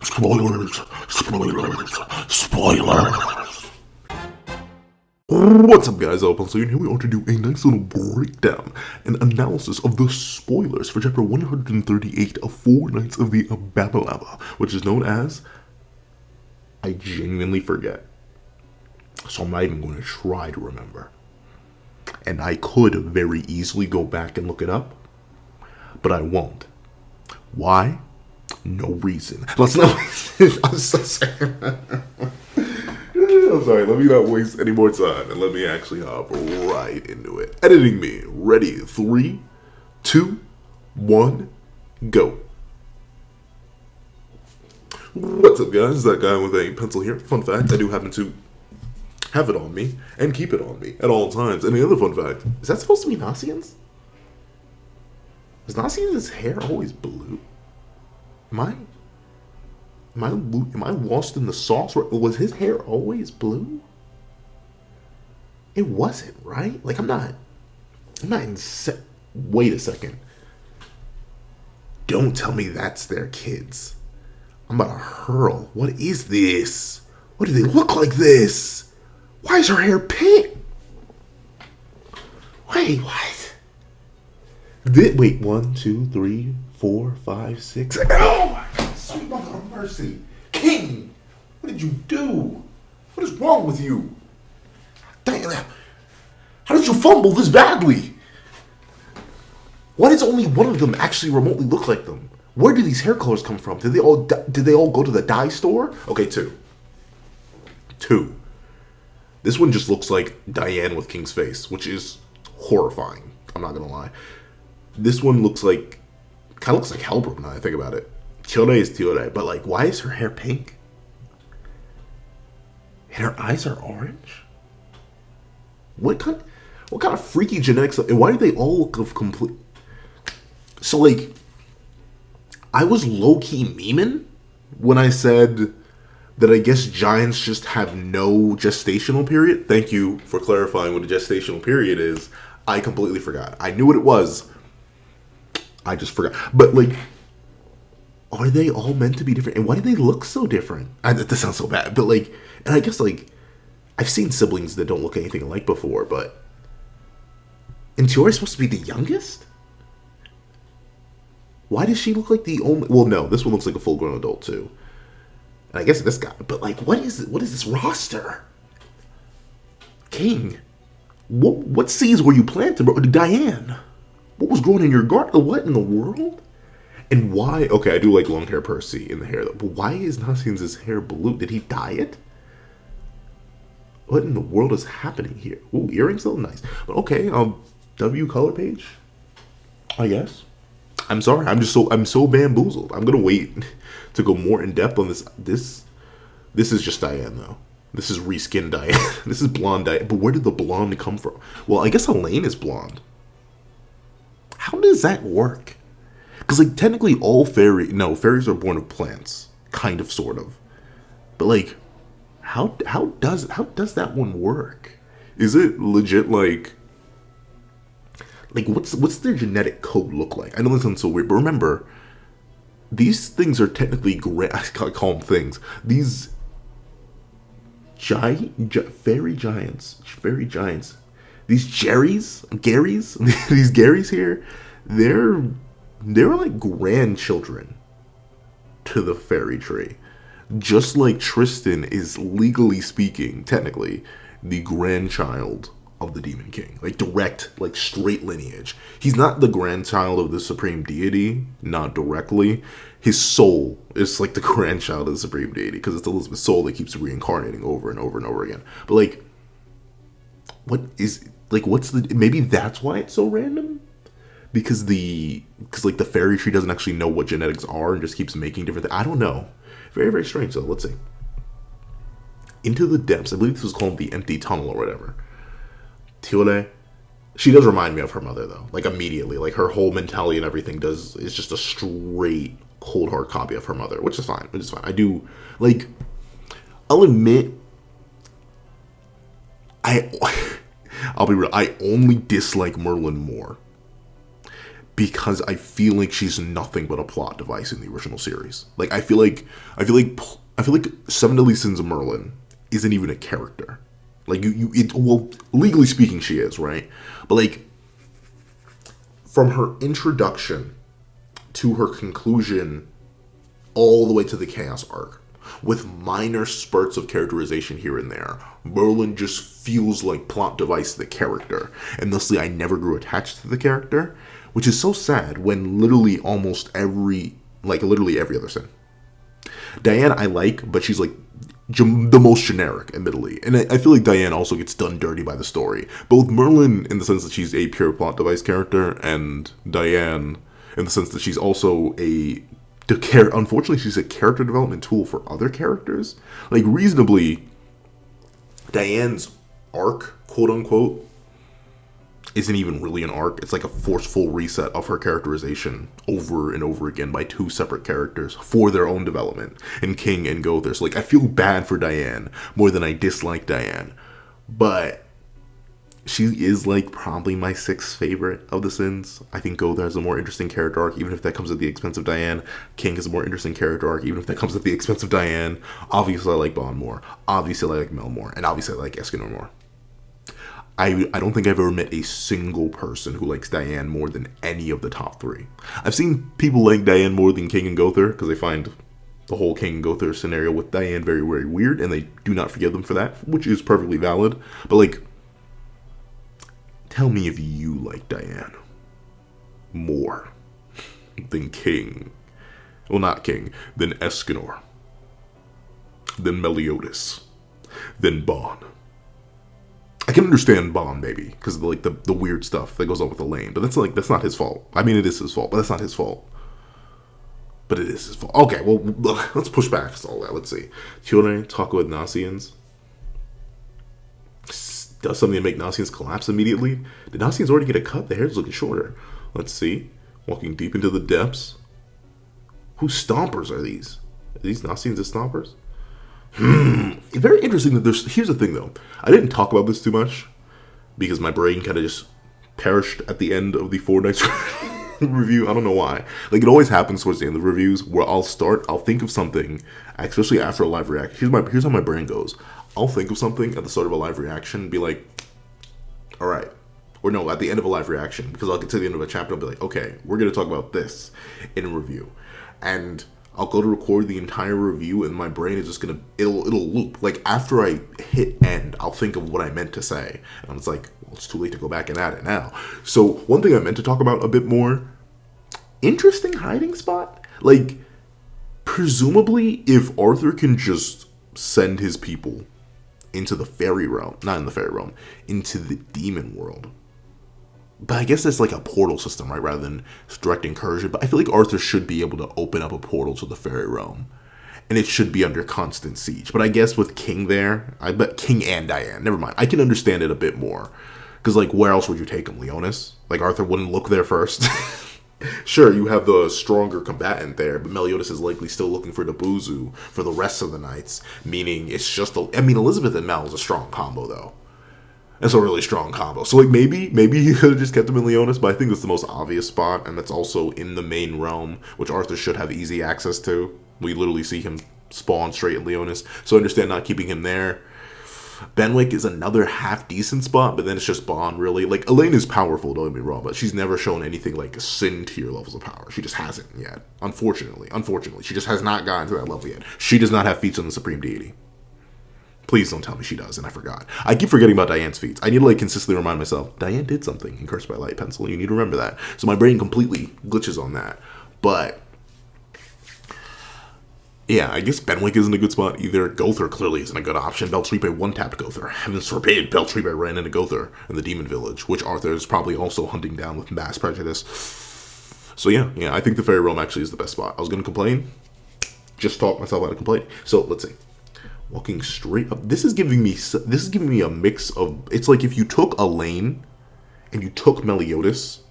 Spoilers, spoilers, spoilers. What's up, guys? So here we are to do a nice little breakdown and analysis of the spoilers for chapter 138 of Four Knights of the Babalaba, which is known as I genuinely forget. So I'm not even going to try to remember. And I could very easily go back and look it up, but I won't. Why? No reason. Let's not. I'm so sorry. I'm sorry. Let me not waste any more time and let me actually hop right into it. Editing me. Ready? 3, 2, 1, go. What's up, guys? That guy with a pencil here. Fun fact: I do happen to have it on me and keep it on me at all times. Any other fun fact? Is that supposed to be Nasian's? Is Nasian's hair always blue? Am I lost in the sauce? Was his hair always blue? It wasn't, right? Like, I'm not wait a second. Don't tell me that's their kids. I'm about to hurl. What is this? Why do they look like this? Why is her hair pink? Wait, what? Wait, 1, 2, 3, 4, 5, 6. Oh my God, sweet mother of mercy. King, what did you do? What is wrong with you? Damn, how did you fumble this badly? Why does only one of them actually remotely look like them? Where do these hair colors come from? Did they all go to the dye store? Okay, two. This one just looks like Diane with King's face, which is horrifying. I'm not gonna lie. This one looks like, kind of looks like Hellbrook now I think about it. Tiore is Tiore, but like, why is her hair pink? And her eyes are orange? What kind of freaky genetics, and why do they all look of complete? So like, I was low-key memeing when I said that I guess giants just have no gestational period. Thank you for clarifying what a gestational period is. I completely forgot. I knew what it was. I just forgot. But like, are they all meant to be different? And why do they look so different? That sounds so bad. But like, and I guess like, I've seen siblings that don't look anything alike before, but... And Tiore is supposed to be the youngest? Why does she look like the only... Well, no, this one looks like a full-grown adult, too. And I guess this guy... But like, what is this roster? King, what seeds were you planting, bro? Diane, what was growing in your garden? What in the world? And why... Okay, I do like long hair Percy in the hair, though. But why is Nasian's hair blue? Did he dye it? What in the world is happening here? Ooh, earrings though? Nice. But okay, W color page? I guess. I'm sorry, I'm so bamboozled. I'm gonna wait to go more in depth on this. This is just Diane, though. This is reskin Diane. This is blonde Diane. But where did the blonde come from? Well, I guess Elaine is blonde. How does that work? Because like technically all fairies are born of plants, kind of, sort of. But like, how does that one work? Is it legit like what's their genetic code look like? I know this sounds so weird, but remember, these things are technically I call them things. These fairy giants. These Garys, these Garys here, they're like grandchildren to the fairy tree. Just like Tristan is, legally speaking, technically, the grandchild of the Demon King. Like direct, like straight lineage. He's not the grandchild of the supreme deity, not directly. His soul is like the grandchild of the supreme deity, because it's Elizabeth's soul that keeps reincarnating over and over and over again. But like, maybe that's why it's so random? Because the fairy tree doesn't actually know what genetics are and just keeps making different things. I don't know. Very, very strange, though. Let's see. Into the Depths. I believe this was called the Empty Tunnel or whatever. Tiore. She does remind me of her mother, though. Like, immediately. Like, her whole mentality and everything is just a straight, cold, hard copy of her mother. Which is fine. I do, like... I'll admit... I'll be real. I only dislike Merlin more because I feel like she's nothing but a plot device in the original series. Like I feel like Seven Deadly Sins of Merlin isn't even a character. Like well, legally speaking, she is, right? But like from her introduction to her conclusion, all the way to the Chaos arc, with minor spurts of characterization here and there, Merlin just feels like plot device to the character, and thusly I never grew attached to the character, which is so sad when literally every other sin. Diane I like, but she's like the most generic, admittedly. And I feel like Diane also gets done dirty by the story. Both Merlin in the sense that she's a pure plot device character, and Diane in the sense that she's also unfortunately, she's a character development tool for other characters. Like, reasonably, Diane's arc, quote unquote, isn't even really an arc. It's like a forceful reset of her characterization over and over again by two separate characters for their own development in King and Gother. So, like, I feel bad for Diane more than I dislike Diane. But she is, like, probably my sixth favorite of the Sins. I think Gother has a more interesting character arc, even if that comes at the expense of Diane. King has a more interesting character arc, even if that comes at the expense of Diane. Obviously, I like Bond more. Obviously, I like Mel more. And obviously, I like Escanor more. I don't think I've ever met a single person who likes Diane more than any of the top three. I've seen people like Diane more than King and Gother, because they find the whole King and Gother scenario with Diane very, very weird, and they do not forgive them for that, which is perfectly valid. But, like, tell me if you like Diane more than King. Well, not King. Than Escanor. Than Meliodas. Than Bond. I can understand Bond, maybe, because of like the weird stuff that goes on with Elaine, but that's not his fault. I mean, it is his fault, but that's not his fault. But it is his fault. Okay, well, let's push back all that. Let's see. Children talk with Nasians. Does something to make Nasians collapse immediately? Did Nasians already get a cut? The hair's looking shorter. Let's see. Walking deep into the depths. Whose stompers are these? Are these Nasians as stompers? Very interesting that here's the thing though. I didn't talk about this too much because my brain kind of just perished at the end of the Four Nights review. I don't know why. Like, it always happens towards the end of reviews where I'll think of something, especially after a live reaction. Here's how my brain goes. I'll think of something at the start of a live reaction and be like, all right. Or no, at the end of a live reaction, because I'll get to the end of a chapter and be like, okay, we're going to talk about this in a review. And I'll go to record the entire review and my brain is just gonna, it'll loop. Like, after I hit end, I'll think of what I meant to say. And it's like, well, it's too late to go back and add it now. So, one thing I meant to talk about a bit more, interesting hiding spot. Like, presumably, if Arthur can just send his people into the fairy realm, not in the fairy realm, into the demon world. But I guess that's like a portal system, right? Rather than direct incursion. But I feel like Arthur should be able to open up a portal to the fairy realm. And it should be under constant siege. But I guess with King there, I bet King and Diane, never mind. I can understand it a bit more. Because, like, where else would you take him? Leonis? Like, Arthur wouldn't look there first. Sure, you have the stronger combatant there, but Meliodas is likely still looking for Nabuzu for the rest of the nights. Meaning, it's just Elizabeth and Mel is a strong combo, though. That's a really strong combo. So, like, maybe he could have just kept him in Leonis, but I think that's the most obvious spot, and that's also in the main realm, which Arthur should have easy access to. We literally see him spawn straight in Leonis, so I understand not keeping him there. Benwick is another half-decent spot, but then it's just Bond, really. Like, Elaine is powerful, don't get me wrong, but she's never shown anything like Sin tier levels of power. She just hasn't yet. Unfortunately. She just has not gotten to that level yet. She does not have feats on the Supreme Deity. Please don't tell me she does, and I forgot. I keep forgetting about Diane's feats. I need to, like, consistently remind myself, Diane did something in Cursed by Light Pencil. You need to remember that. So my brain completely glitches on that. But yeah, I guess Benwick isn't a good spot either. Gother clearly isn't a good option. Beltripe one-tapped Gother. Heavens forbid Beltripe ran into Gother in the Demon Village, which Arthur is probably also hunting down with mass prejudice. So yeah, I think the Fairy Realm actually is the best spot. I was going to complain. Just talk myself out of complaining. So let's see. Walking straight up. This is giving me a mix of. It's like if you took Elaine and you took Meliodas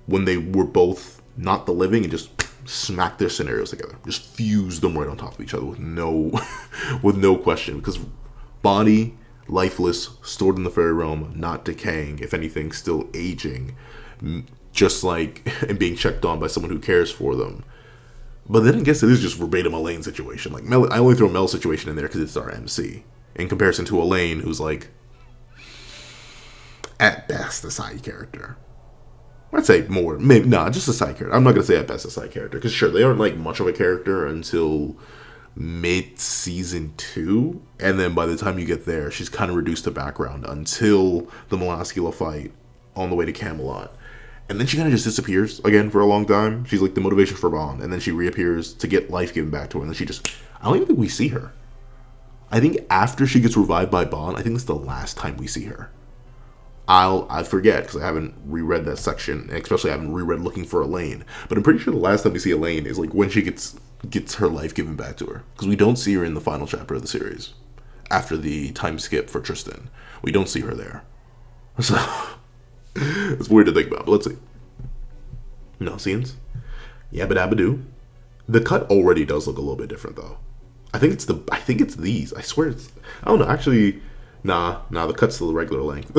when they were both not the living and just smacked their scenarios together, just fused them right on top of each other with no question. Because body lifeless, stored in the fairy realm, not decaying. If anything, still aging. just like and being checked on by someone who cares for them. But then I guess it is just verbatim Elaine situation. Like Mel, I only throw Mel's situation in there because it's our MC in comparison to Elaine, who's like at best a side character. I'd say more, maybe not, just a side character. I'm not gonna say at best a side character because sure they aren't like much of a character until mid season 2, and then by the time you get there, she's kind of reduced to background until the Melascula fight on the way to Camelot. And then she kind of just disappears again for a long time. She's like the motivation for Bond, and then she reappears to get life given back to her, and then she just... I don't even think we see her. I think after she gets revived by Bond, I think it's the last time we see her. I forget, because I haven't reread that section, especially I haven't reread Looking for Elaine, but I'm pretty sure the last time we see Elaine is like when she gets her life given back to her. Because we don't see her in the final chapter of the series. After the time skip for Tristan. We don't see her there. So... it's weird to think about, but let's see. No scenes. Yabba dabba doo. The cut already does look a little bit different though. I think it's these. I swear it's... I don't know, actually... Nah, the cut's still the regular length.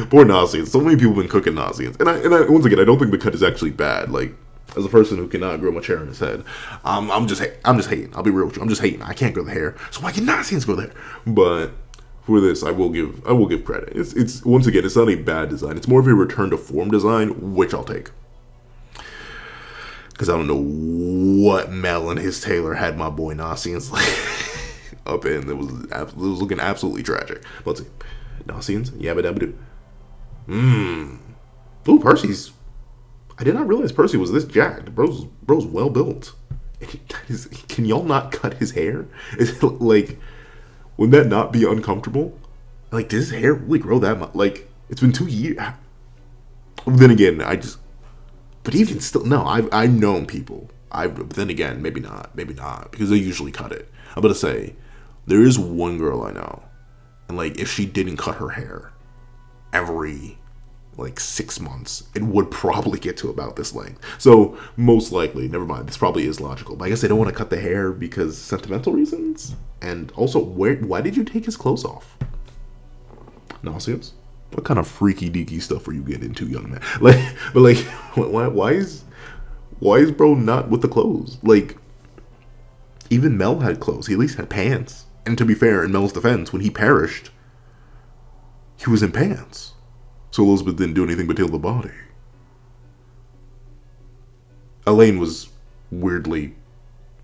Poor Nauseans. So many people have been cooking Nauseans. And I once again, I don't think the cut is actually bad. Like, as a person who cannot grow much hair in his head, I'm just hating. I'll be real with you. I'm just hating. I can't grow the hair. So why can Nauseans grow the hair? But for this, I will give credit. It's once again, it's not a bad design. It's more of a return to form design, which I'll take. Because I don't know what Mel and his tailor had my boy Nauseans up in. It was looking absolutely tragic. Let's see. Nauseans, yabba dabba doo. Ooh, Percy's... I did not realize Percy was this jacked. Bro's well built. Can y'all not cut his hair? Is it like... Would that not be uncomfortable? Like, does his hair really grow that much? Like, it's been 2 years. Then again, but even still, no, I've known people. Then again, maybe not, because they usually cut it. I'm gonna say, there is one girl I know, and like, if she didn't cut her hair every, like, 6 months, it would probably get to about this length. So, most likely, never mind, this probably is logical. But I guess they don't want to cut the hair because sentimental reasons? And also, why did you take his clothes off? Nauseous? What kind of freaky deaky stuff were you getting into, young man? Why is bro not with the clothes? Like, even Mel had clothes. He at least had pants. And to be fair, in Mel's defense, when he perished, he was in pants. So Elizabeth didn't do anything but heal the body. Elaine was weirdly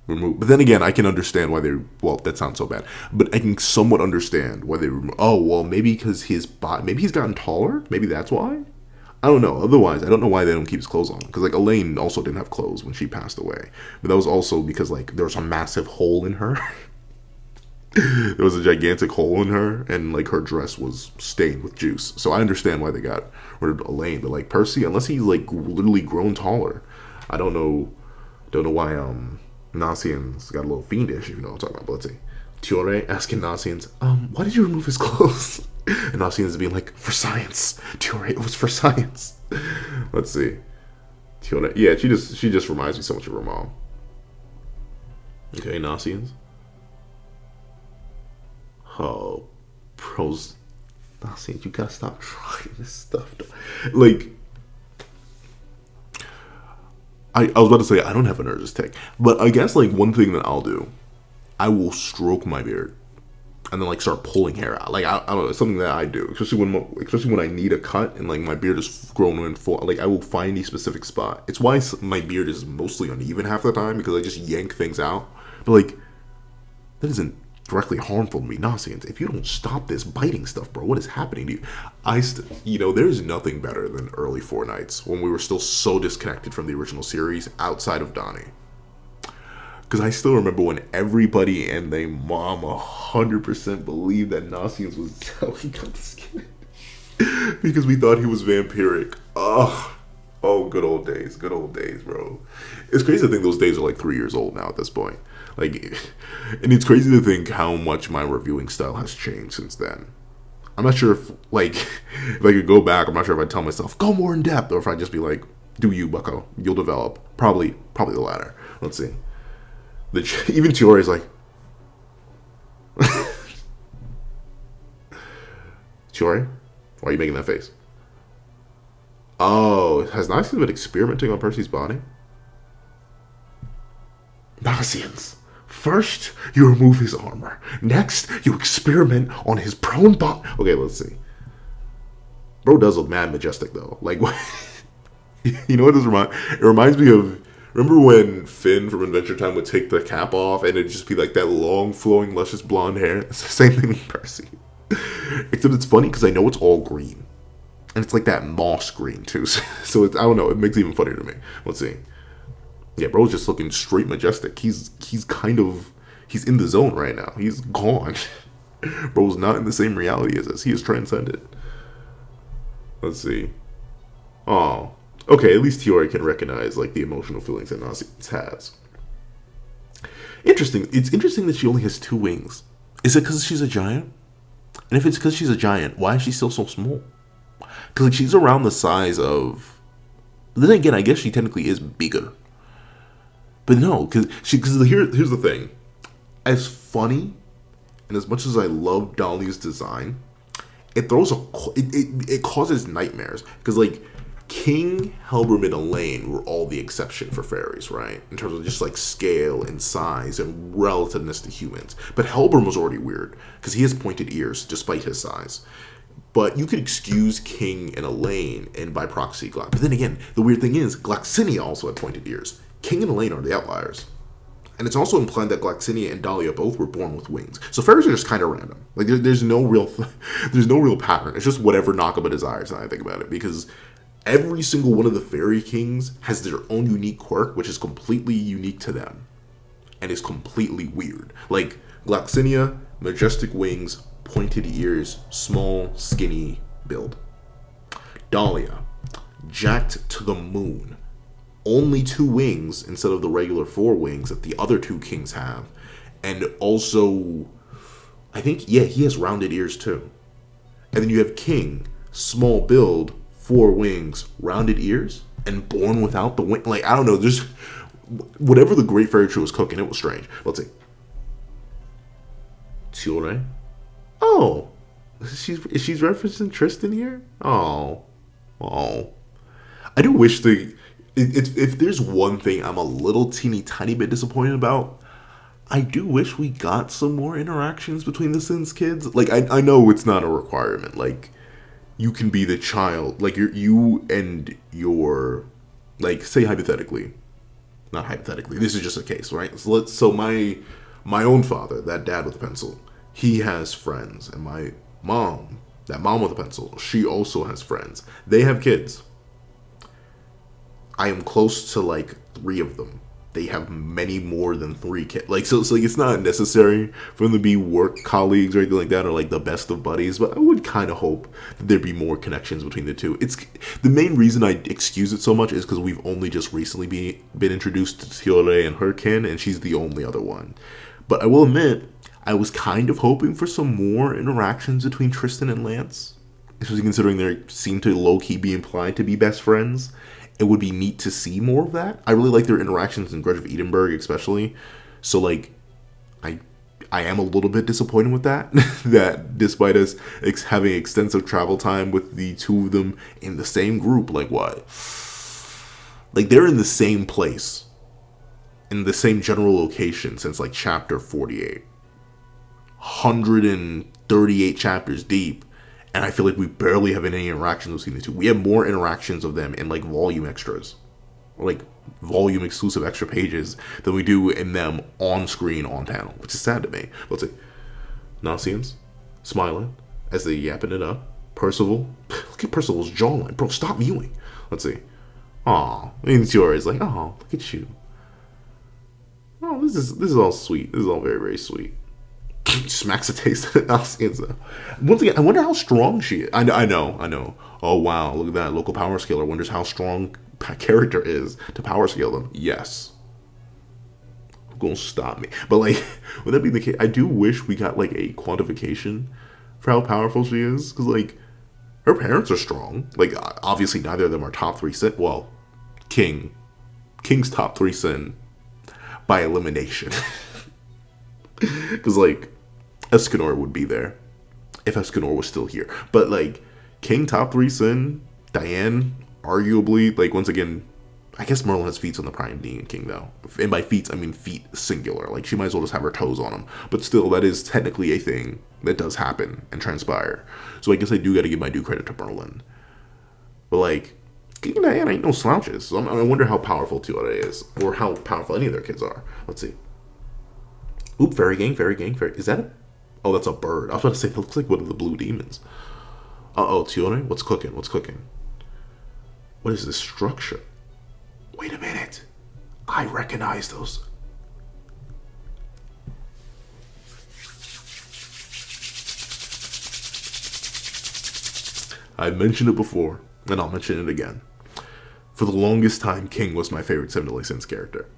removed. But then again, I can understand why they... Well, that sounds so bad. But I can somewhat understand why they removed... Oh, well, maybe because his body... Maybe he's gotten taller? Maybe that's why? I don't know. Otherwise, I don't know why they don't keep his clothes on. Because, like, Elaine also didn't have clothes when she passed away. But that was also because, like, there was a massive hole in her. There was a gigantic hole in her, and like her dress was stained with juice. So I understand why they got rid of Elaine, but like Percy, unless he's like literally grown taller, I don't know why Nauseans got a little fiendish, if you know what I'm talking about. But let's see. Tiore asking Nauseans, why did you remove his clothes? And Nauseans being like, for science. Tiore, it was for science. Let's see. Tiore, yeah, she just reminds me so much of her mom. Okay, Nauseans. Oh, pros. Nauseans, you gotta stop trying this stuff. Like, I was about to say, I don't have a nerd's tick. But I guess, like, one thing that I'll do, I will stroke my beard. And then, like, start pulling hair out. Like, I don't know, it's something that I do. Especially when I need a cut and, like, my beard is grown in full. Like, I will find a specific spot. It's why my beard is mostly uneven half the time. Because I just yank things out. But, like, that isn't directly harmful to me. Nauseans, if you don't stop this biting stuff, bro, what is happening to you? There's nothing better than early Fortnights when we were still so disconnected from the original series outside of Donnie. Because I still remember when everybody and their mom 100% believed that Nauseans was how he got the skin. Because we thought he was vampiric. Oh, good old days, bro. It's crazy to think those days are like 3 years old now at this point. Like, and it's crazy to think how much my reviewing style has changed since then. I'm not sure if I could go back, I'm not sure if I'd tell myself, go more in depth, or if I'd just be like, do you, bucko, you'll develop. Probably the latter. Let's see. Even Chiori is like, Chiori, why are you making that face? Oh, has Noxians been experimenting on Percy's body? Noxians. First, you remove his armor. Next, you experiment on his prone body. Okay, let's see. Bro does look mad majestic, though. Like, what? You know what this reminds? It reminds me of. Remember when Finn from Adventure Time would take the cap off and it'd just be like that long, flowing, luscious blonde hair? It's the same thing with Percy. Except it's funny because I know it's all green. And it's like that moss green, too. So it's, I don't know. It makes it even funnier to me. Let's see. Yeah, bro's just looking straight majestic. He's kind of. He's in the zone right now. He's gone. Bro's not in the same reality as us. He is transcended. Let's see. Oh. Okay, at least Tiori can recognize like the emotional feelings that Nazi's has. Interesting. It's interesting that she only has 2 wings. Is it because she's a giant? And if it's because she's a giant, why is she still so small? Because like, she's around the size of. Then again, I guess she technically is bigger. But no, because here's the thing. As funny and as much as I love Dolly's design, it causes nightmares because like. King, Helbram, and Elaine were all the exception for fairies, right? In terms of just like scale and size and relativeness to humans. But Helbram was already weird because he has pointed ears despite his size. But you could excuse King and Elaine and by proxy Glock. But then again, the weird thing is Gloxinia also had pointed ears. King and Elaine are the outliers. And it's also implied that Gloxinia and Dahlia both were born with wings. So fairies are just kind of random. Like there's no real pattern. It's just whatever Nakaba desires. Now I think about it because. Every single one of the fairy kings has their own unique quirk, which is completely unique to them. And is completely weird. Like, Gloxinia, majestic wings, pointed ears, small, skinny build. Dahlia, jacked to the moon. Only 2 wings instead of the regular 4 wings that the other 2 kings have. And also, I think, yeah, he has rounded ears too. And then you have King, small build, 4 wings, rounded ears, and born without the wing. Like, I don't know, just whatever the Great Fairy Tree was cooking, it was strange. Let's see. Tiore? Oh, she's referencing Tristan here? Oh. I do wish if there's one thing I'm a little teeny tiny bit disappointed about, I do wish we got some more interactions between the Sins kids. Like, I know it's not a requirement, like, you can be the child, like you and your, like say hypothetically, not hypothetically, this is just a case, right? So my own father, that dad with a pencil, he has friends, and my mom, that mom with a pencil, she also has friends. They have kids. I am close to like 3 of them. They have many more than 3 kids. Like, so like, it's not necessary for them to be work colleagues or anything like that, or like the best of buddies. But I would kind of hope that there'd be more connections between the 2. It's the main reason I excuse it so much is because we've only just recently been introduced to Tiore and her kin, and she's the only other one. But I will admit, I was kind of hoping for some more interactions between Tristan and Lance, especially considering they seem to low key be implied to be best friends. It would be neat to see more of that. I really like their interactions in Grudge of Edinburgh, especially. So, like, I am a little bit disappointed with that. That despite us having extensive travel time with the 2 of them in the same group, like what? Like, they're in the same place. In the same general location since, like, chapter 48. 138 chapters deep. And I feel like we barely have any interactions between the 2. We have more interactions of them in, like, volume extras. Or, like, volume exclusive extra pages than we do in them on screen, on panel. Which is sad to me. Let's see. Nonsense. Smiling. As they yapping it up. Percival. Look at Percival's jawline. Bro, stop mewing. Let's see. Aw. And Tiore is like, oh, look at you. Oh, this is all sweet. This is all very, very sweet. Smacks a taste of Alcienza. Once again, I wonder how strong she is. I know. Oh, wow. Look at that. Local power scaler wonders how strong character is to power scale them. Yes. Who's gonna stop me? But, like, would that be the case? I do wish we got, like, a quantification for how powerful she is. Because, like, her parents are strong. Like, obviously, neither of them are top 3 sin. Well, King's top 3 sin by elimination. Because, like, Escanor would be there if Escanor was still here. But, like, King top 3 sin, Diane arguably, like, once again, I guess Merlin has feet on the Prime Demon King, though. And by feet, I mean feet singular. Like, she might as well just have her toes on them. But still, that is technically a thing that does happen and transpire. So I guess I do got to give my due credit to Merlin. But, like, King and Diana ain't no slouches. So I wonder how powerful Tiore is. Or how powerful any of their kids are. Let's see. Oop, fairy gang. Is that a... Oh, that's a bird. I was about to say, that looks like one of the blue demons. Uh-oh, Tiore? What's cooking? What is this structure? Wait a minute. I recognize those. I've mentioned it before, and I'll mention it again. For the longest time, King was my favorite Seven Deadly Sins character.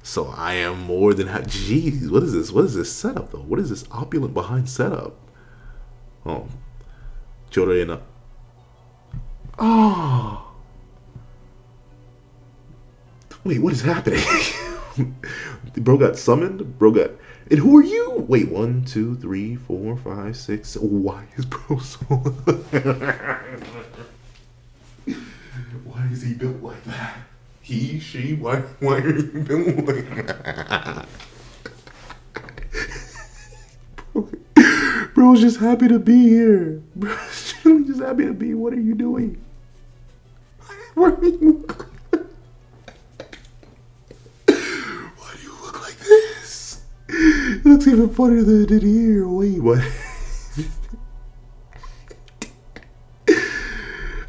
So I am more than happy. Jeez, what is this? What is this setup, though? What is this opulent behind setup? Oh. Chorena. Oh. Wait, what is happening? Bro got summoned? And who are you? Wait, 1, 2, 3, 4, 5, 6. Why is bro so... Why is he built like that? He, she, why are you built like that? Bro's just happy to be here. Bro's just happy to be. What are you doing? Why are you... It looks even funnier than it did here. Wait, what?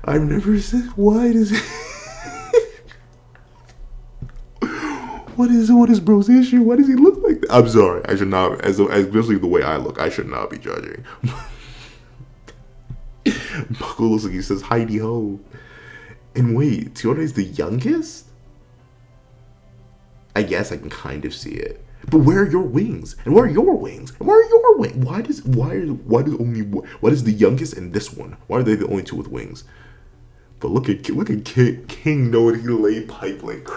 I've never said. Why does it? What is bro's issue? Why does he look like that? I'm sorry. I should not. Especially the way I look, I should not be judging. Buckle looks like he says Heidi ho. And wait, Tione is the youngest? I guess I can kind of see it. But where are your wings? And where are your wings? And where are your wings? Why is the youngest and this one? Why are they the only two with wings? But look at King knowing he laid pipe like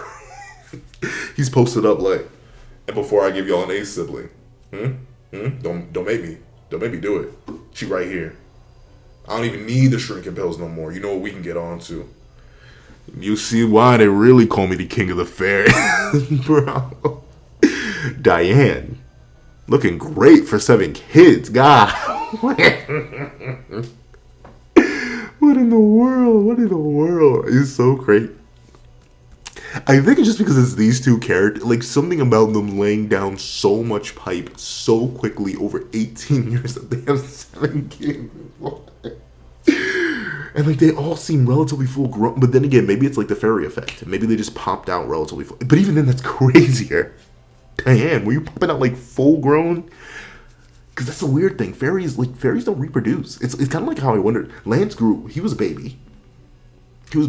he's posted up like, and before I give y'all an ace sibling, don't make me do it. She right here. I don't even need the shrinking pills no more. You know what we can get on to. You see why they really call me the king of the fairies, bro. Diane, looking great for 7 kids. God, what in the world? It's so great. I think it's just because it's these two characters. Like, something about them laying down so much pipe so quickly over 18 years that they have 7 kids. And, like, they all seem relatively full grown. But then again, maybe it's like the fairy effect. Maybe they just popped out relatively full. But even then, that's crazier. Diane, were you popping out like full grown? Because that's the weird thing. Fairies don't reproduce. It's kind of like how I wondered. Lance grew. He was a baby. He was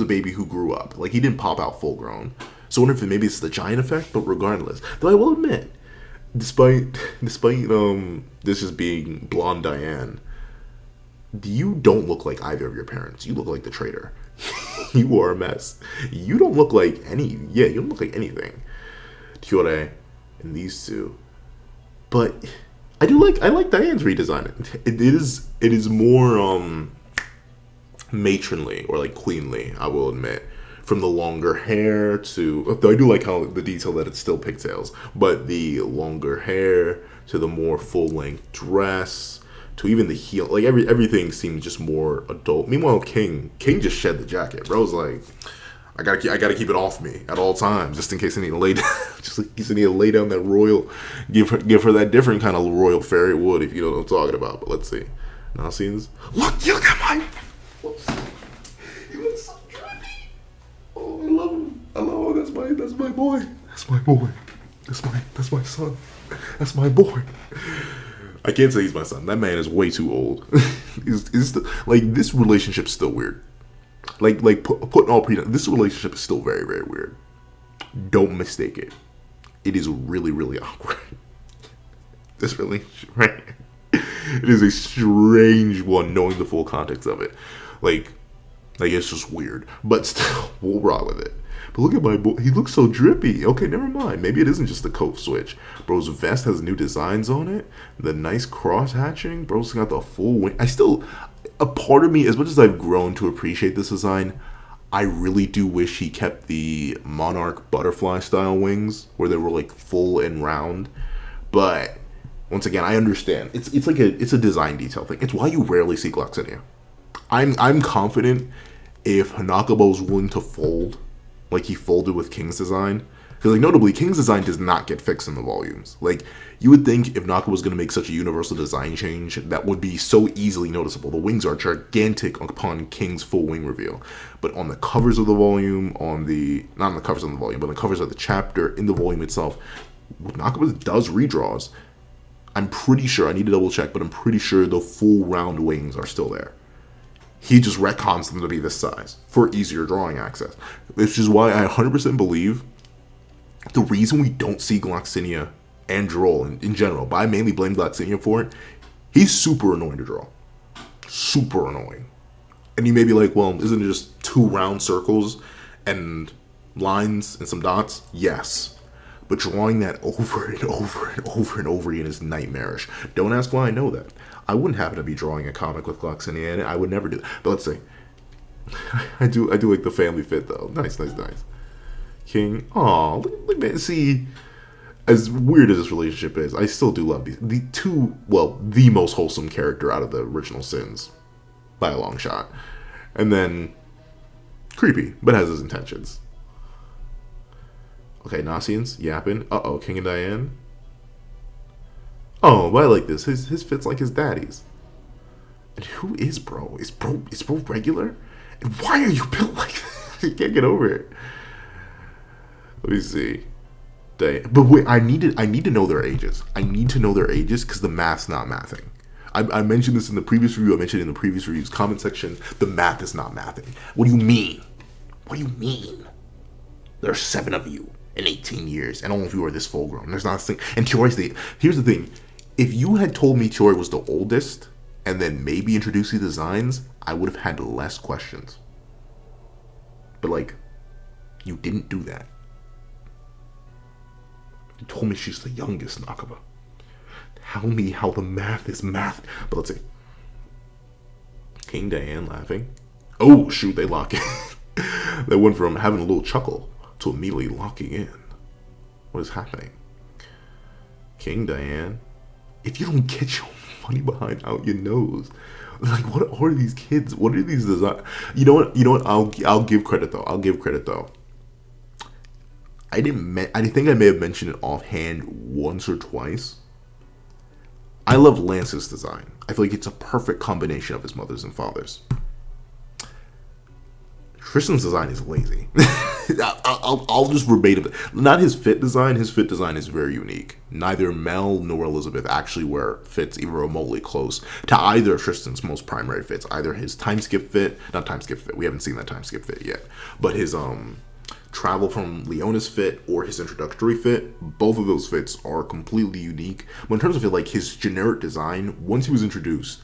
a baby who grew up. Like, he didn't pop out full grown. So I wonder if maybe it's the giant effect. But regardless, though I will admit, despite this just being blonde Diane, you don't look like either of your parents. You look like the traitor. You are a mess. You don't look like you don't look like anything. Tiore and these two, but I like Diane's redesign. It is more matronly or like queenly, I will admit. From the longer hair to, though I do like how the detail that it's still pigtails, but the longer hair to the more full length dress to even the heel, like everything seemed just more adult. Meanwhile, King just shed the jacket. Bro's like, I gotta keep it off me at all times, just in case I need to lay down. Just in case I need to lay down that royal, give her that different kind of royal fairy wood, if you know what I'm talking about. But let's see. Now scenes. Look at my. He looks so trendy. Oh, I love him. That's my boy. That's my son. That's my boy. I can't say he's my son. That man is way too old. He's still, like, this relationship's still weird. Like putting all this relationship is still very, very weird. Don't mistake it. It is really, really awkward. This relationship, right? It is a strange one, knowing the full context of it. Like it's just weird. But still, we'll rock with it. But look at my boy. He looks so drippy. Okay, never mind. Maybe it isn't just the coat switch. Bro's vest has new designs on it. The nice cross hatching. Bro's got the full wing. a part of me, as much as I've grown to appreciate this design, I really do wish he kept the Monarch butterfly style wings where they were like full and round. But once again, I understand. It's like it's a design detail thing. It's why you rarely see Gloxinia. I'm confident if Hanakaba was willing to fold like he folded with King's design. Because, like, notably, King's design does not get fixed in the volumes. Like, you would think if Naka was going to make such a universal design change, that would be so easily noticeable. The wings are gigantic upon King's full wing reveal. But on the covers of the volume, not on the covers of the volume, but on the covers of the chapter, in the volume itself, Naka does redraws. I'm pretty sure, I need to double check, but I'm pretty sure the full round wings are still there. He just retcons them to be this size for easier drawing access. Which is why I 100% believe the reason we don't see Gloxinia and Droll in general, but I mainly blame Gloxinia for it, he's super annoying to draw. Super annoying. And you may be like, well, isn't it just 2 round circles and lines and some dots? Yes. But drawing that over and over and over and over again is nightmarish. Don't ask why I know that. I wouldn't happen to be drawing a comic with Gloxinia in it. I would never do that. But let's say, I do like the family fit though. Nice. King. Aw, look, man. See, as weird as this relationship is, I still do love these. The most wholesome character out of the original Sins. By a long shot. And then, creepy, but has his intentions. Okay, Nasians, yapping. Uh-oh, King and Diane. Oh, but I like this. His fit's like his daddy's. And who is bro? Is bro regular? And why are you built like this? You can't get over it. Let me see. But wait, I need to know their ages. I need to know their ages because the math's not mathing. I mentioned this in the previous review. I mentioned it in the previous review's comment section. The math is not mathing. What do you mean? What do you mean? There are 7 of you in 18 years, and all of you are this full grown. There's not a thing. And Tiori's here's the thing. If you had told me Tiori was the oldest, and then maybe introduced the designs, I would have had less questions. But like, you didn't do that. You told me she's the youngest, Nakaba. Tell me how the math is math. But let's see. King Diane laughing. Oh, shoot, they lock in. They went from having a little chuckle to immediately locking in. What is happening? King Diane. If you don't get your money behind out your nose. Like, what are these kids? What are these designs? You know what? I'll give credit though. I think I may have mentioned it offhand once or twice. I love Lance's design. I feel like it's a perfect combination of his mother's and father's. Tristan's design is lazy. I'll just verbatim it. Not his fit design. His fit design is very unique. Neither Mel nor Elizabeth actually wear fits even remotely close to either of Tristan's most primary fits. Either his time skip fit, not time skip fit. We haven't seen that time skip fit yet. But his travel from Leona's fit or his introductory fit, both of those fits are completely unique. But in terms of it, like his generic design, once he was introduced,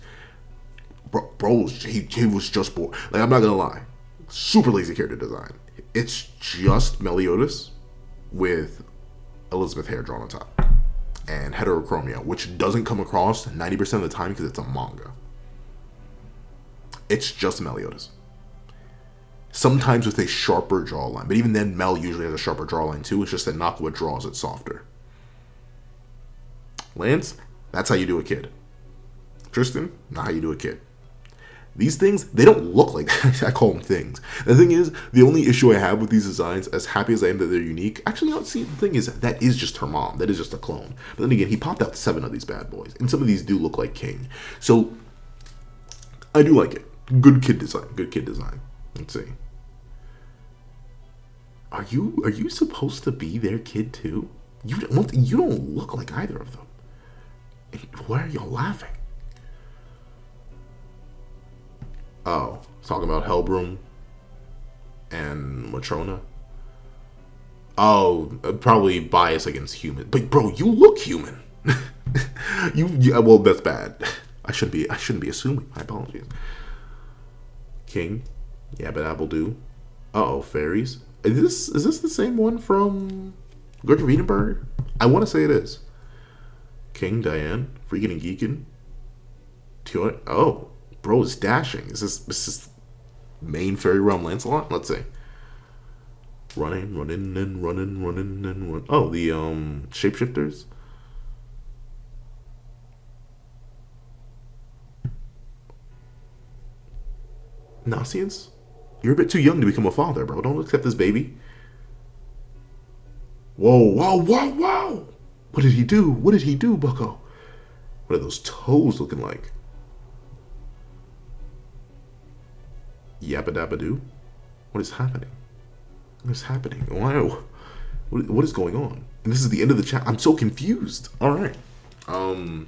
he was just bored. Like, I'm not gonna lie, super lazy character design. It's just Meliodas with Elizabeth hair drawn on top and heterochromia, which doesn't come across 90% of the time because it's a manga. It's just Meliodas. Sometimes with a sharper jawline, but even then Mel usually has a sharper jawline too. It's just that Nakua draws it softer. Lance, that's how you do a kid. Tristan, not how you do a kid. These things, they don't look like that. I call them things. The thing is, the only issue I have with these designs, as happy as I am that they're unique, actually, the thing is, that is just her mom. That is just a clone. But then again, he popped out 7 of these bad boys, and some of these do look like King. So, I do like it. Good kid design. Let's see. Are you supposed to be their kid too? You don't look like either of them. Why are y'all laughing? Oh, talking about Hellbroom and Matrona. Oh, probably bias against human. But bro, you look human. Well, that's bad. I shouldn't be assuming. My apologies. King, yeah, but Apple do. Uh-oh, fairies. Is this the same one from Gertrude Wiedenberg? I want to say it is. King, Diane, Freaking and Geekin. Oh, Bro is dashing. Is this main fairy realm Lancelot? Let's see. Running, running, and running, running, and run. Oh, the shapeshifters. Nasians? You're a bit too young to become a father, bro. Don't accept this baby. Whoa, whoa, whoa, whoa! What did he do? What did he do, Bucko? What are those toes looking like? Yappa dabba doo? What is happening? What is happening? Wow. What is going on? And this is the end of the chat. I'm so confused. Alright. W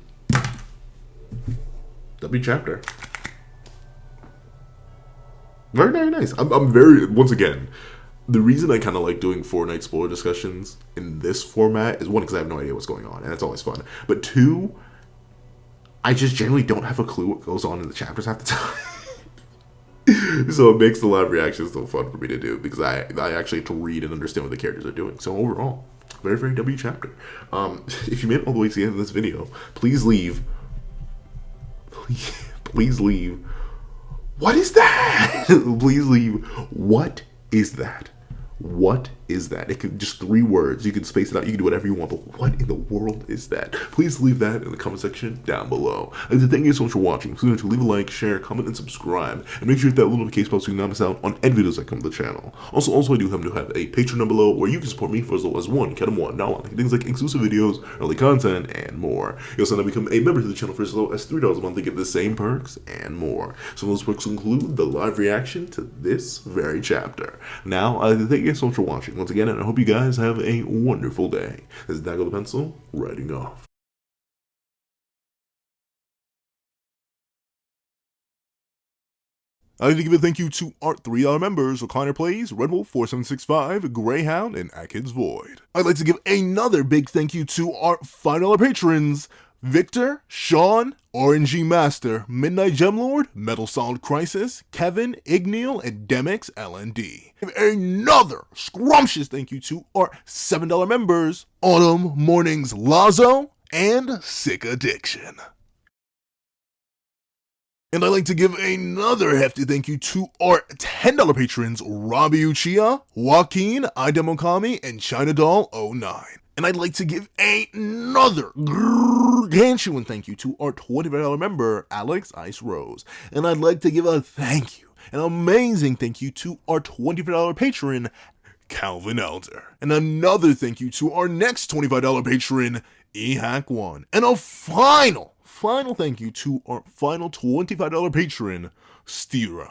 chapter. Very, very nice. I'm very, once again, the reason I kind of like doing Fortnite spoiler discussions in this format is one, because I have no idea what's going on, and it's always fun. But two, I just generally don't have a clue what goes on in the chapters half the time. So it makes the live reactions so fun for me to do, because I actually have to read and understand what the characters are doing. So overall, very, very W chapter. If you made it all the way to the end of this video, please leave. Please leave. What is that? Please leave. What is that? What is that? It could just 3 words. You can space it out. You can do whatever you want. But what in the world is that? Please leave that in the comment section down below. And thank you so much for watching. Please remember to leave a like, share, comment, and subscribe. And make sure you hit that little notification bell so you can not miss out on any videos that come to the channel. Also, I do happen to have a Patreon down below where you can support me for as low as $1 things like exclusive videos, early content, and more. You also now become a member to the channel for as low as $3 a month to get the same perks and more. Some of those perks include the live reaction to this very chapter. Now, I'd like to thank you so much for watching once again, and I hope you guys have a wonderful day. This is Dago the Pencil, writing off. I'd like to give a thank you to our $3 members, Recliner Plays, Red Wolf 4765, Greyhound, and Atkins Void. I'd like to give another big thank you to our $5 patrons, Victor, Sean, RNG Master, Midnight Gemlord, Metal Solid Crisis, Kevin, Igneal, and Demix LND. Another scrumptious thank you to our $7 members, Autumn, Mornings, Lazo, and Sick Addiction. And I'd like to give another hefty thank you to our $10 patrons, Robbie Uchiha, Joaquin, Idemokami, and China Doll 09. And I'd like to give another gargantuan thank you to our $25 member, Alex Ice Rose. And I'd like to give a thank you, an amazing thank you to our $25 patron, Calvin Elder. And another thank you to our next $25 patron, eHack1. And a final thank you to our final $25 patron, Stira.